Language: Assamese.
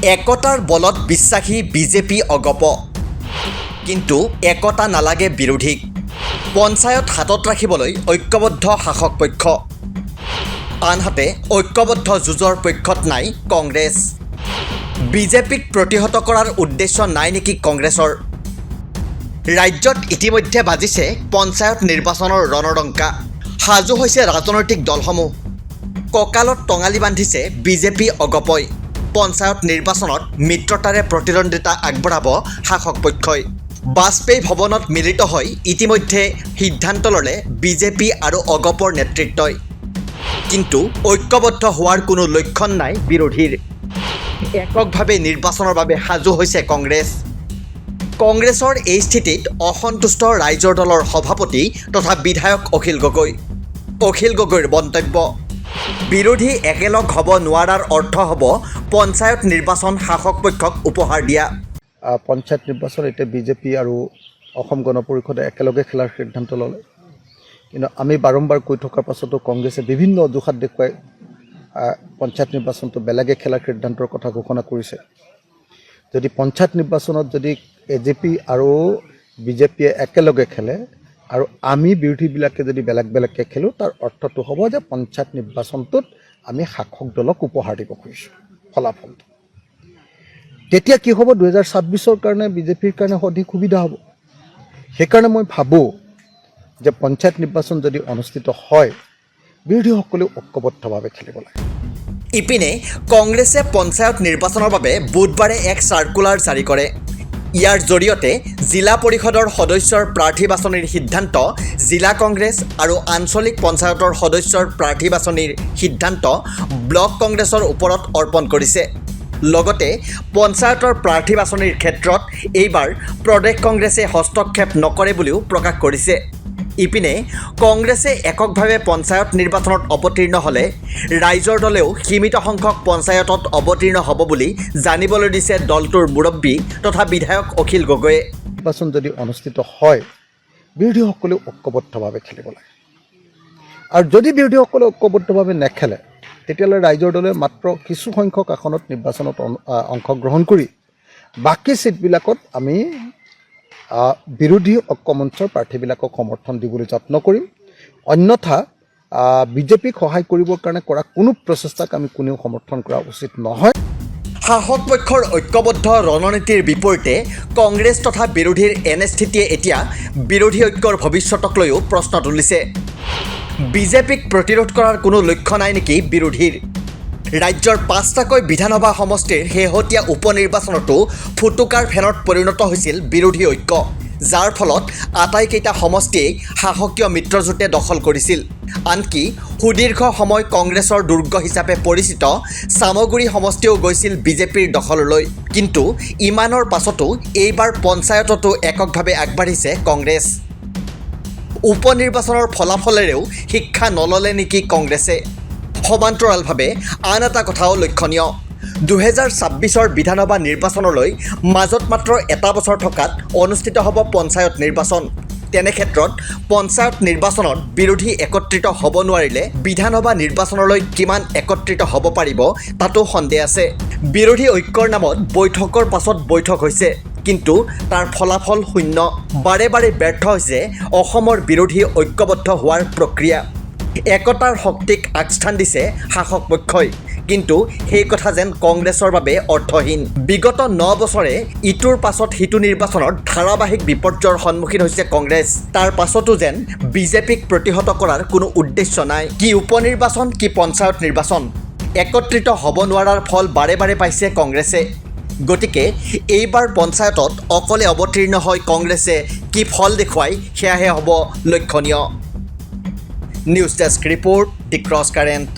একতাৰ বলত বিশ্বাসী বিজেপি অগপ কিন্তু একতা নালাগে বিৰোধীক পঞ্চায়ত হাতত ৰাখিবলৈ ঐক্যবদ্ধ শাসক পক্ষ আনহাতে ঐক্যবদ্ধ যুঁজৰ পক্ষত নাই কংগ্ৰেছ বিজেপিক প্ৰতিহত কৰাৰ উদ্দেশ্য নাই নেকি কংগ্ৰেছৰ ৰাজ্যত ইতিমধ্যে বাজিছে পঞ্চায়ত নিৰ্বাচনৰ ৰণডংকা সাজু হৈছে ৰাজনৈতিক দলসমূহ কঁকালত টঙালি বান্ধিছে বিজেপি অগপই পঞ্চায়ত নিৰ্বাচনত মিত্ৰতাৰে প্ৰতিদ্বন্দ্বিতা আগবঢ়াব শাসক পক্ষই বাজপেয়ী ভৱনত মিলিত হৈ ইতিমধ্যে সিদ্ধান্ত ল'লে বিজেপি আৰু অগপৰ নেতৃত্বই কিন্তু ঐক্যবদ্ধ হোৱাৰ কোনো লক্ষণ নাই বিৰোধীৰ এককভাৱে নিৰ্বাচনৰ বাবে সাজু হৈছে কংগ্ৰেছৰ এই স্থিতিত অসন্তুষ্ট ৰাইজৰ দলৰ সভাপতি তথা বিধায়ক অখিল গগৈৰ মন্তব্য বিৰোধী একেলগ হ'ব নোৱাৰাৰ অৰ্থ হ'ব পঞ্চায়ত নিৰ্বাচন শাসক পক্ষক উপহাৰ দিয়া পঞ্চায়ত নিৰ্বাচন এতিয়া বিজেপি আৰু অসম গণ পৰিষদে একেলগে খেলাৰ সিদ্ধান্ত ল'লে কিন্তু আমি বাৰম্বাৰ কৈ থকাৰ পাছতো কংগ্ৰেছে বিভিন্ন অজুহাত দেখুৱাই পঞ্চায়ত নিৰ্বাচনটো বেলেগে খেলাৰ সিদ্ধান্তৰ কথা ঘোষণা কৰিছে যদি পঞ্চায়ত নিৰ্বাচনত যদি এজেপি আৰু বিজেপিয়ে একেলগে খেলে আৰু আমি বিৰোধীবিলাকে যদি বেলেগকৈ খেলোঁ তাৰ অৰ্থটো হ'ব যে পঞ্চায়ত নিৰ্বাচনটোত আমি শাসক দলক উপহাৰ দিব খুজিছোঁ ফলাফলটো তেতিয়া কি হ'ব 2026ৰ কাৰণে বিজেপিৰ কাৰণে অধিক সুবিধা হ'ব সেইকাৰণে মই ভাবোঁ যে পঞ্চায়ত নিৰ্বাচন যদি অনুষ্ঠিত হয় বিৰোধীসকলেও ঐক্যবদ্ধভাৱে খেলিব লাগে ইপিনে কংগ্ৰেছে পঞ্চায়ত নিৰ্বাচনৰ বাবে বুধবাৰে এক চাৰ্কুলাৰ জাৰি কৰে ইয়াৰ জৰিয়তে জিলা পৰিষদৰ সদস্যৰ প্ৰাৰ্থী বাছনিৰ সিদ্ধান্ত জিলা কংগ্ৰেছ আৰু আঞ্চলিক পঞ্চায়তৰ সদস্যৰ প্ৰাৰ্থী বাছনিৰ সিদ্ধান্ত ব্লক কংগ্ৰেছৰ ওপৰত অৰ্পণ কৰিছে লগতে পঞ্চায়তৰ প্ৰাৰ্থী বাছনিৰ ক্ষেত্ৰত এইবাৰ প্ৰদেশ কংগ্ৰেছে হস্তক্ষেপ নকৰে বুলিও প্ৰকাশ কৰিছে ইপিনে কংগ্ৰেছে এককভাৱে পঞ্চায়ত নিৰ্বাচনত অৱতীৰ্ণ হ'লে ৰাইজৰ দলেও সীমিত সংখ্যক পঞ্চায়তত অৱতীৰ্ণ হ'ব বুলি জানিবলৈ দিছে দলটোৰ মুৰব্বী তথা বিধায়ক অখিল গগৈয়ে নিৰ্বাচন যদি অনুষ্ঠিত হয় বিৰোধীসকলেও ঐক্যবদ্ধভাৱে খেলিব লাগে আৰু যদি বিৰোধীসকলে ঐক্যবদ্ধভাৱে নেখেলে তেতিয়াহ'লে ৰাইজৰ দলে মাত্ৰ কিছু সংখ্যক আসনত নিৰ্বাচনত অংশগ্ৰহণ কৰি বাকী ছিটবিলাকত আমি বিৰোধী ঐক্যমঞ্চৰ প্ৰাৰ্থীবিলাকক সমৰ্থন দিবলৈ যত্ন কৰিম অন্যথা বিজেপিক সহায় কৰিবৰ কাৰণে কৰা কোনো প্ৰচেষ্টাক আমি কোনেও সমৰ্থন কৰা উচিত নহয় শাসক পক্ষৰ ঐক্যবদ্ধ ৰণনীতিৰ বিপৰীতে কংগ্ৰেছ তথা বিৰোধীৰ এনে স্থিতিয়ে এতিয়া বিৰোধী ঐক্যৰ ভৱিষ্যতক লৈও প্ৰশ্ন তুলিছে বিজেপিক প্ৰতিৰোধ কৰাৰ কোনো লক্ষ্য নাই নেকি বিৰোধীৰ ৰাজ্যৰ 5টাকৈ বিধানসভা সমষ্টিৰ শেহতীয়া উপ নিৰ্বাচনতো ফুটুকাৰ ফেনত পৰিণত হৈছিল বিৰোধী ঐক্য যাৰ ফলত আটাইকেইটা সমষ্টিয়ে শাসকীয় মিত্ৰজোঁটে দখল কৰিছিল আনকি সুদীৰ্ঘ সময় কংগ্ৰেছৰ দুৰ্গ হিচাপে পৰিচিত চামগুৰি সমষ্টিও গৈছিল বিজেপিৰ দখললৈ কিন্তু ইমানৰ পাছতো এইবাৰ পঞ্চায়ততো এককভাৱে আগবাঢ়িছে কংগ্ৰেছ উপ নিৰ্বাচনৰ ফলাফলেৰেও শিক্ষা নল'লে নেকি কংগ্ৰেছে সমান্তৰালভাৱে আন এটা কথাও লক্ষণীয় 2026ৰ বিধানসভা নিৰ্বাচনলৈ মাজত মাত্ৰ এটা বছৰ থকাত অনুষ্ঠিত হ'ব পঞ্চায়ত নিৰ্বাচন তেনে ক্ষেত্ৰত পঞ্চায়ত নিৰ্বাচনত বিৰোধী একত্ৰিত হ'ব নোৱাৰিলে বিধানসভা নিৰ্বাচনলৈ কিমান একত্ৰিত হ'ব পাৰিব তাতো সন্দেহ আছে বিৰোধী ঐক্যৰ নামত বৈঠকৰ পাছত বৈঠক হৈছে কিন্তু তাৰ ফলাফল শূন্য বাৰে বাৰে ব্যৰ্থ হৈছে অসমৰ বিৰোধী ঐক্যবদ্ধ হোৱাৰ প্ৰক্ৰিয়া একতাৰ শক্তিক আগস্থান দিছে শাসক পক্ষই কিন্তু সেই কথা যেন কংগ্ৰেছৰ বাবে অৰ্থহীন বিগত 9 বছৰে ইটোৰ পাছত সিটো নিৰ্বাচনত ধাৰাবাহিক বিপৰ্যয়ৰ সন্মুখীন হৈছে কংগ্ৰেছ তাৰ পাছতো যেন বিজেপিক প্ৰতিহত কৰাৰ কোনো উদ্দেশ্য নাই কি উপ নিৰ্বাচন কি পঞ্চায়ত নিৰ্বাচন একত্ৰিত হ'ব নোৱাৰাৰ ফল বাৰে বাৰে পাইছে কংগ্ৰেছে গতিকে এইবাৰ পঞ্চায়তত অকলে অৱতীৰ্ণ হৈ কংগ্ৰেছে কি ফল দেখুৱাই সেয়াহে হ'ব লক্ষণীয় নিউজ ডেস্ক ৰিপৰ্ট দি ক্ৰছ কাৰেণ্ট